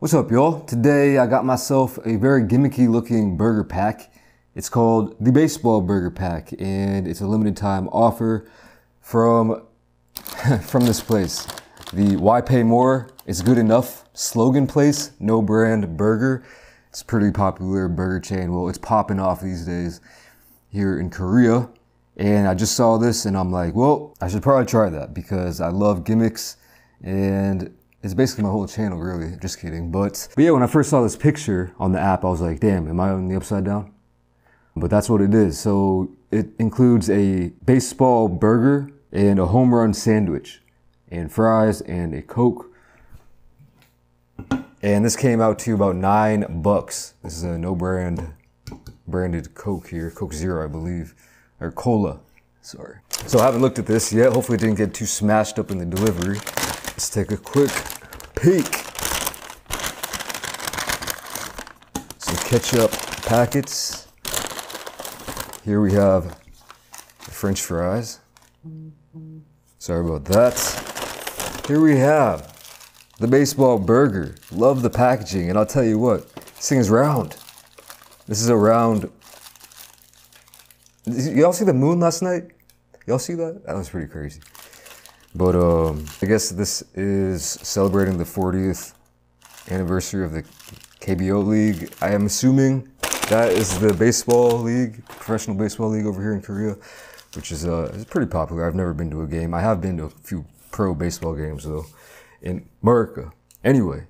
What's up, y'all? Today I got myself a very gimmicky looking burger pack. It's called the Baseball Burger Pack, and it's a limited time offer from this place. The Why Pay More is Good Enough slogan place, no brand burger. It's a pretty popular burger chain. Well, it's popping off these days here in Korea. And I just saw this and I'm like, well, I should probably try that because I love gimmicks and it's basically my whole channel, really. Just kidding. But yeah, when I first saw this picture on the app, I was like, damn, am I on the upside down? But that's what it is. So it includes a baseball burger and a home run sandwich and fries and a Coke. And this came out to about $9. This is a no branded Coke here. Coke Zero, I believe. Or cola, sorry. So I haven't looked at this yet. Hopefully it didn't get too smashed up in the delivery. Let's take a quick peek. Some ketchup packets. Here we have the French fries. Sorry about that. Here we have the baseball burger. Love the packaging, and I'll tell you what, this thing is round. This is a round. Y'all see the moon last night? Y'all see that? That was pretty crazy. But I guess this is celebrating the 40th anniversary of the KBO League. I am assuming that is the baseball league, professional baseball league over here in Korea, which is pretty popular. I've never been to a game. I have been to a few pro baseball games though in America. Anyway,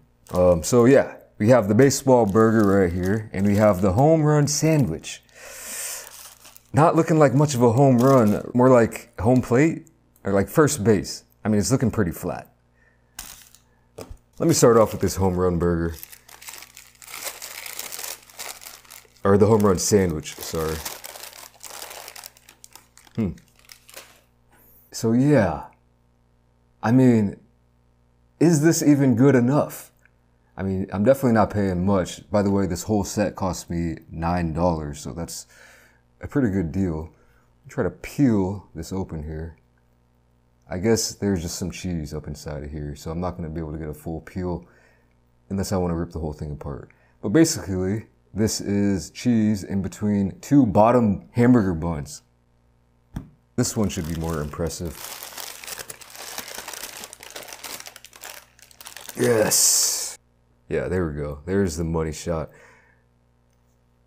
so yeah, we have the baseball burger right here and we have the home run sandwich. Not looking like much of a home run, more like home plate or like first base. I mean, it's looking pretty flat. Let me start off with this home run burger. Or the home run sandwich, sorry. So yeah, I mean, is this even good enough? I mean, I'm definitely not paying much. By the way, this whole set cost me $9, so that's a pretty good deal. Try to peel this open here. I guess there's just some cheese up inside of here, so I'm not going to be able to get a full peel unless I want to rip the whole thing apart. But basically, this is cheese in between two bottom hamburger buns. This one should be more impressive. Yes! Yeah, there we go. There's the money shot.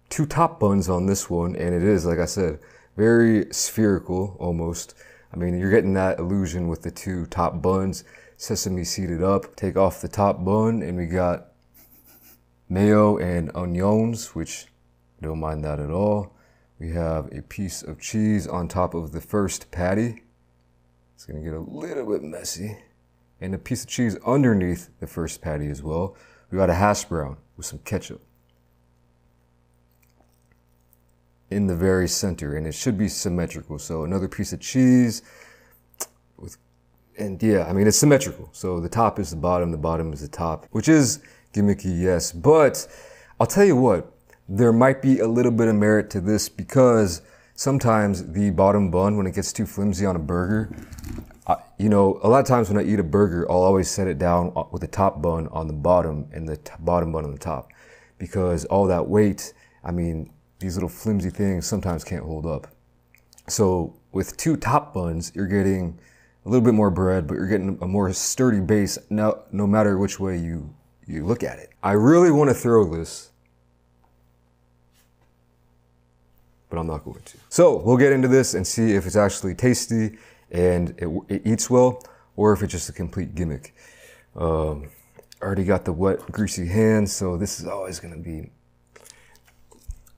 Two top buns on this one, and it is, like I said, very spherical almost. I mean, you're getting that illusion with the two top buns, sesame seeded up. Take off the top bun, and we got mayo and onions, which I don't mind that at all. We have a piece of cheese on top of the first patty. It's gonna get a little bit messy. And a piece of cheese underneath the first patty as well. We got a hash brown with some ketchup in the very center, and it should be symmetrical. So another piece of cheese and yeah, I mean, it's symmetrical. So the top is the bottom is the top, which is gimmicky, yes. But I'll tell you what, there might be a little bit of merit to this because sometimes the bottom bun, when it gets too flimsy on a burger, you know, a lot of times when I eat a burger, I'll always set it down with the top bun on the bottom and the bottom bun on the top because all that weight, I mean, these little flimsy things sometimes can't hold up. So with two top buns, you're getting a little bit more bread, but you're getting a more sturdy base no matter which way you look at it. I really want to throw this, but I'm not going to. So we'll get into this and see if it's actually tasty and it eats well, or if it's just a complete gimmick. Already got the wet, greasy hands, so this is always gonna be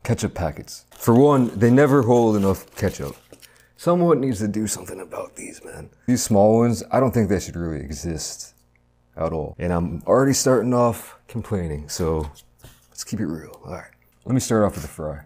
ketchup packets. For one, they never hold enough ketchup. Someone needs to do something about these, man. These small ones, I don't think they should really exist at all. And I'm already starting off complaining, so let's keep it real. All right, let me start off with the fry.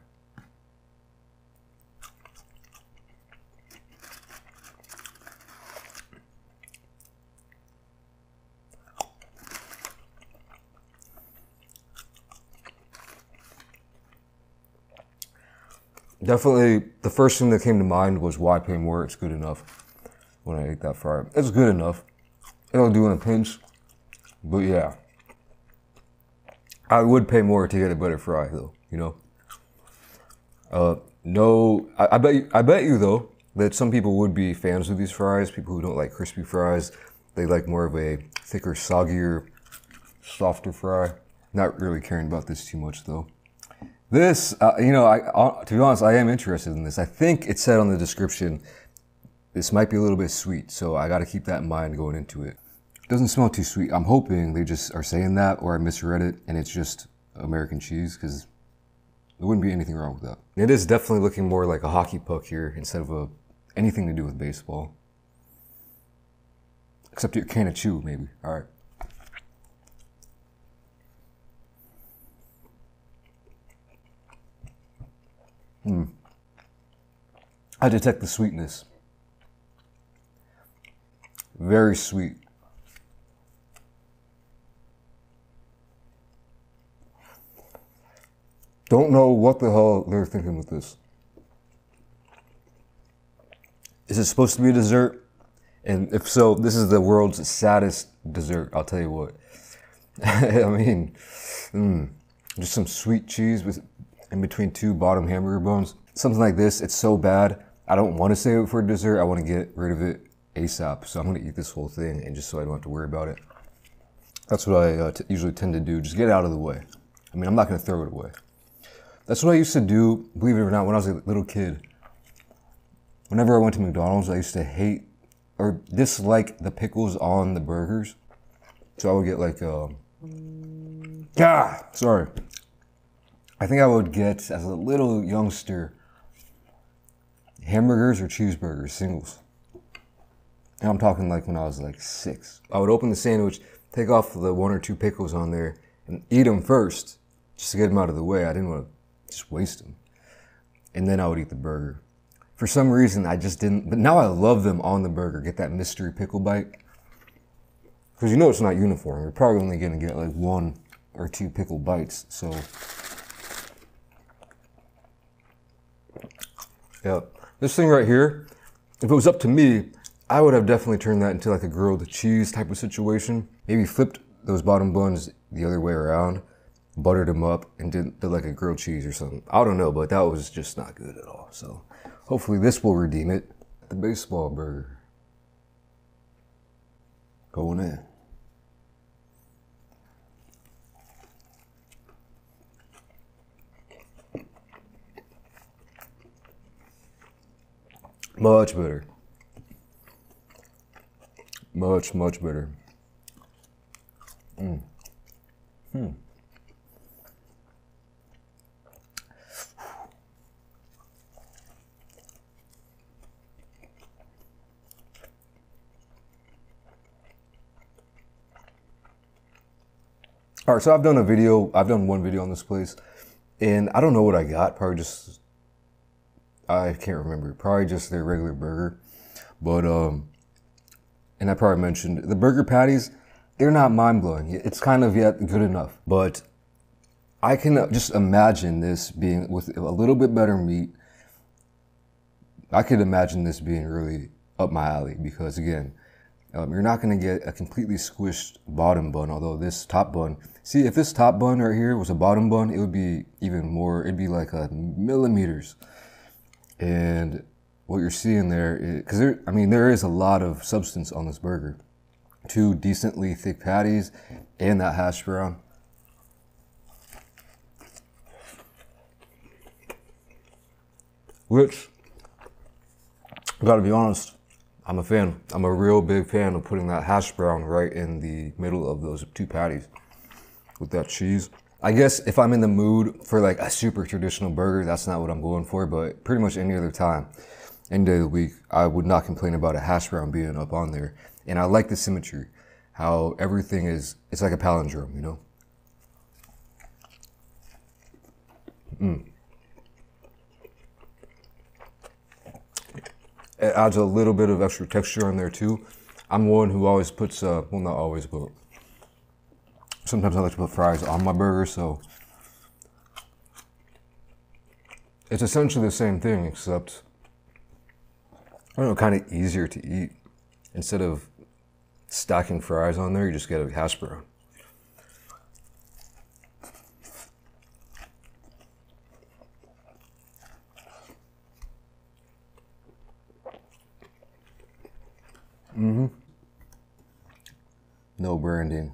Definitely, the first thing that came to mind was Why Pay More? It's good enough. When I ate that fry, it's good enough. It'll do in a pinch, but yeah. I would pay more to get a better fry though, you know? No, I bet you though, that some people would be fans of these fries, people who don't like crispy fries. They like more of a thicker, soggier, softer fry. Not really caring about this too much though. This, you know, to be honest, I am interested in this. I think it said on the description, this might be a little bit sweet, so I gotta keep that in mind going into it. It doesn't smell too sweet. I'm hoping they just are saying that, or I misread it and it's just American cheese, because there wouldn't be anything wrong with that. It is definitely looking more like a hockey puck here instead of anything to do with baseball. Except your can of chew, maybe. All right. I detect the sweetness. Very sweet. Don't know what the hell they're thinking with this. Is it supposed to be a dessert? And if so, this is the world's saddest dessert, I'll tell you what. I mean, just some sweet cheese with in between two bottom hamburger buns. Something like this, it's so bad, I don't want to save it for dessert. I want to get rid of it ASAP. So I'm going to eat this whole thing, and just so I don't have to worry about it. That's what I usually tend to do. Just get it out of the way. I mean, I'm not going to throw it away. That's what I used to do, believe it or not, when I was a little kid. Whenever I went to McDonald's, I used to hate or dislike the pickles on the burgers. So I would get like, sorry. I think I would get, as a little youngster, hamburgers or cheeseburgers, singles. And I'm talking like when I was like 6. I would open the sandwich, take off the 1 or 2 pickles on there, and eat them first, just to get them out of the way. I didn't want to just waste them. And then I would eat the burger. For some reason, I just didn't, but now I love them on the burger. Get that mystery pickle bite. Because you know it's not uniform. You're probably only going to get like 1 or 2 pickle bites, so. Yeah, this thing right here, if it was up to me, I would have definitely turned that into like a grilled cheese type of situation. Maybe flipped those bottom buns the other way around, buttered them up, and did like a grilled cheese or something. I don't know, but that was just not good at all. So hopefully this will redeem it. The baseball burger. Going in. Much better. Much, much better. All right, so I've done one video on this place, and I don't know what I got, probably just, I can't remember, probably just their regular burger, but, and I probably mentioned, the burger patties, they're not mind-blowing. It's kind of yet good enough, but I can just imagine this being, with a little bit better meat, I could imagine this being really up my alley, because again, you're not going to get a completely squished bottom bun, although this top bun, see, if this top bun right here was a bottom bun, it would be even more, it'd be like millimeters. And what you're seeing there, because there is a lot of substance on this burger. 2 decently thick patties and that hash brown. Which, I gotta be honest, I'm a fan. I'm a real big fan of putting that hash brown right in the middle of those 2 patties with that cheese. I guess if I'm in the mood for like a super traditional burger, that's not what I'm going for, but pretty much any other time, any day of the week, I would not complain about a hash brown being up on there. And I like the symmetry, how everything is, it's like a palindrome, you know? It adds a little bit of extra texture on there too. I'm one who always puts, well, not always, but sometimes I like to put fries on my burger, so it's essentially the same thing, except, I don't know, kind of easier to eat. Instead of stacking fries on there, you just get a hash brown. No branding.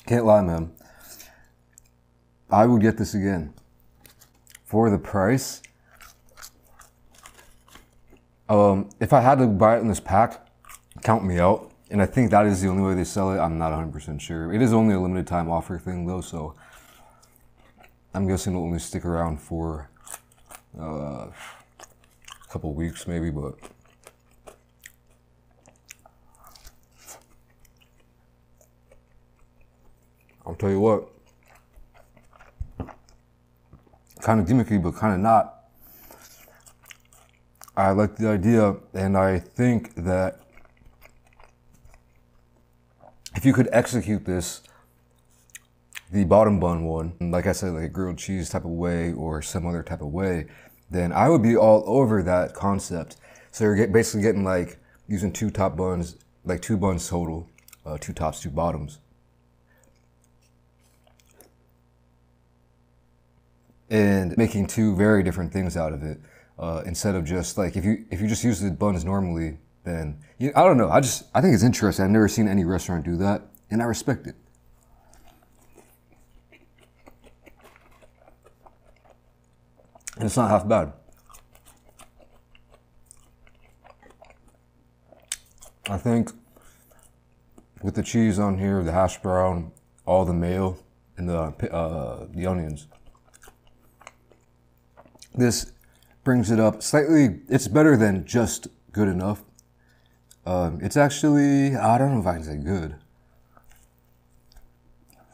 Can't lie, man. I would get this again. For the price, if I had to buy it in this pack, count me out. And I think that is the only way they sell it. I'm not 100% sure. It is only a limited time offer thing though, so I'm guessing it'll only stick around for a couple weeks maybe, but I'll tell you what, kind of gimmicky, but kind of not. I like the idea, and I think that if you could execute this, the bottom bun one, like I said, like a grilled cheese type of way or some other type of way, then I would be all over that concept. So you're basically getting like using two top buns, like 2 buns total, 2 tops, 2 bottoms. And making 2 very different things out of it, instead of just like if you just use the buns normally, then I don't know. I think it's interesting. I've never seen any restaurant do that, and I respect it. And it's not half bad. I think with the cheese on here, the hash brown, all the mayo, and the onions, this brings it up slightly. It's better than just good enough. It's actually, I don't know if I can say good.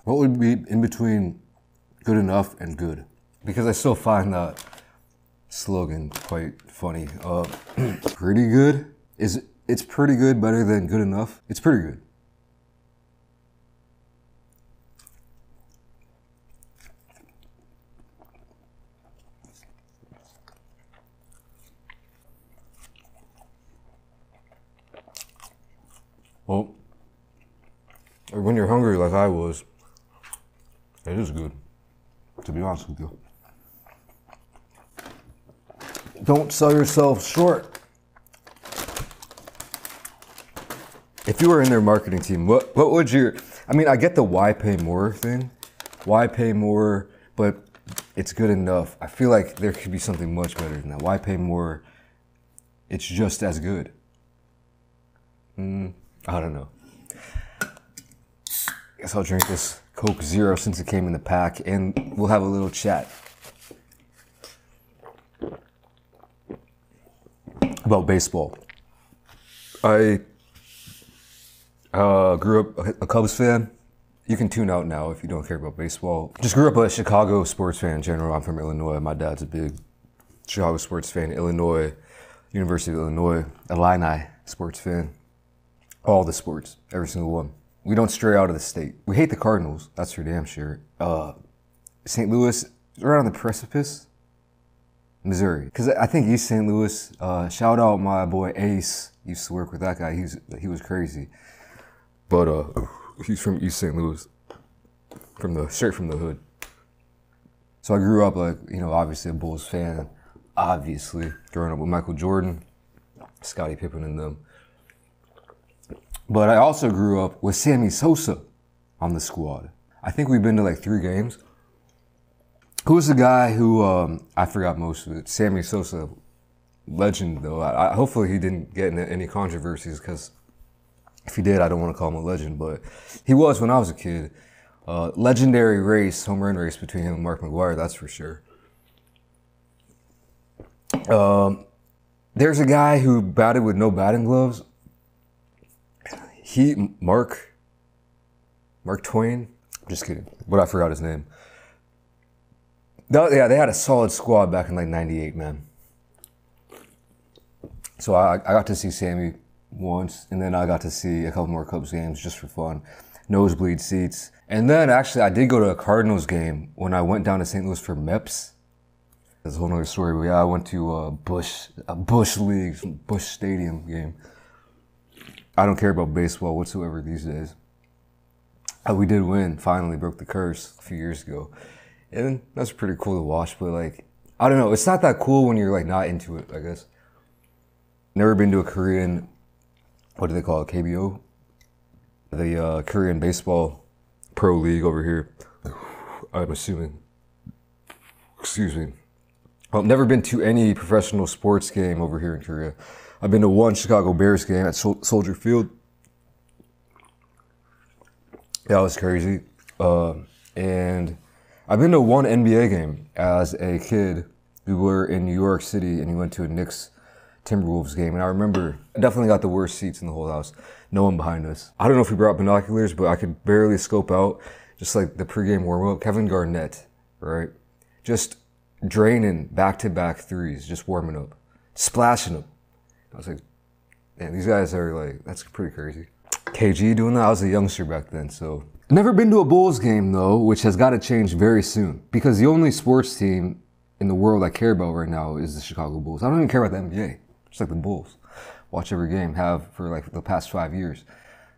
What would be in between good enough and good? Because I still find that slogan quite funny. Pretty good? It's pretty good, better than good enough? It's pretty good. Well, when you're hungry like I was, it is good, to be honest with you. Don't sell yourself short. If you were in their marketing team, what would your, I mean, I get the why pay more thing. Why pay more, but it's good enough. I feel like there could be something much better than that. Why pay more? It's just as good. I don't know. Guess I'll drink this Coke Zero since it came in the pack, and we'll have a little chat about baseball. I grew up a Cubs fan. You can tune out now if you don't care about baseball. Just grew up a Chicago sports fan in general. I'm from Illinois. My dad's a big Chicago sports fan. Illinois, University of Illinois, Illini sports fan. All the sports, every single one. We don't stray out of the state. We hate the Cardinals, that's for damn sure. St. Louis, right on the precipice, Missouri. Because I think East St. Louis, shout out my boy Ace, used to work with that guy, he was crazy. But he's from East St. Louis, straight from the hood. So I grew up like, obviously a Bulls fan, obviously, growing up with Michael Jordan, Scottie Pippen and them. But I also grew up with Sammy Sosa on the squad. I think we've been to like 3 games. Who was the guy who, I forgot most of it, Sammy Sosa, legend though. Hopefully he didn't get into any controversies, because if he did, I don't want to call him a legend, but he was when I was a kid. Legendary race, home run race between him and Mark McGwire, that's for sure. There's a guy who batted with no batting gloves. Mark Twain? Just kidding, but I forgot his name. Yeah, they had a solid squad back in like 98, man. So I got to see Sammy once, and then I got to see a couple more Cubs games just for fun. Nosebleed seats. And then actually I did go to a Cardinals game when I went down to St. Louis for MEPS. That's a whole nother story, but yeah, I went to a Busch League, Busch Stadium game. I don't care about baseball whatsoever these days. We did win, finally broke the curse a few years ago. And that's pretty cool to watch, but like, I don't know, it's not that cool when you're like not into it, I guess. Never been to a Korean, what do they call it, KBO? The Korean Baseball Pro League over here, I'm assuming. Excuse me. I've never been to any professional sports game over here in Korea. I've been to one Chicago Bears game at Soldier Field. That was crazy. And I've been to one NBA game as a kid. We were in New York City and we went to a Knicks Timberwolves game. And I remember I definitely got the worst seats in the whole house. No one behind us. I don't know if we brought binoculars, but I could barely scope out just like the pregame warm-up. Kevin Garnett, right? Just draining back-to-back threes, just warming up, splashing them. I was like, man, these guys are like, that's pretty crazy. KG doing that, I was a youngster back then, so. Never been to a Bulls game though, which has got to change very soon. Because the only sports team in the world I care about right now is the Chicago Bulls. I don't even care about the NBA, just like the Bulls. Watch every game, have for like the past 5 years.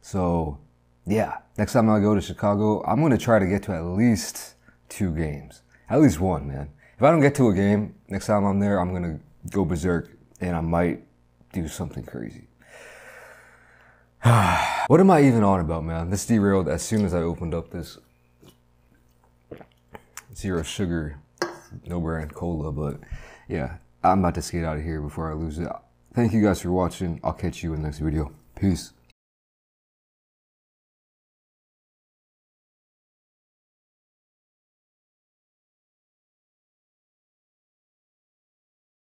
So yeah, next time I go to Chicago, I'm gonna try to get to at least 2 games. At least one, man. If I don't get to a game, next time I'm there, I'm gonna go berserk and I might do something crazy. What am I even on about, man? This derailed as soon as I opened up this zero sugar, no brand cola, but yeah, I'm about to skate out of here before I lose it. Thank you guys for watching. I'll catch you in the next video. Peace.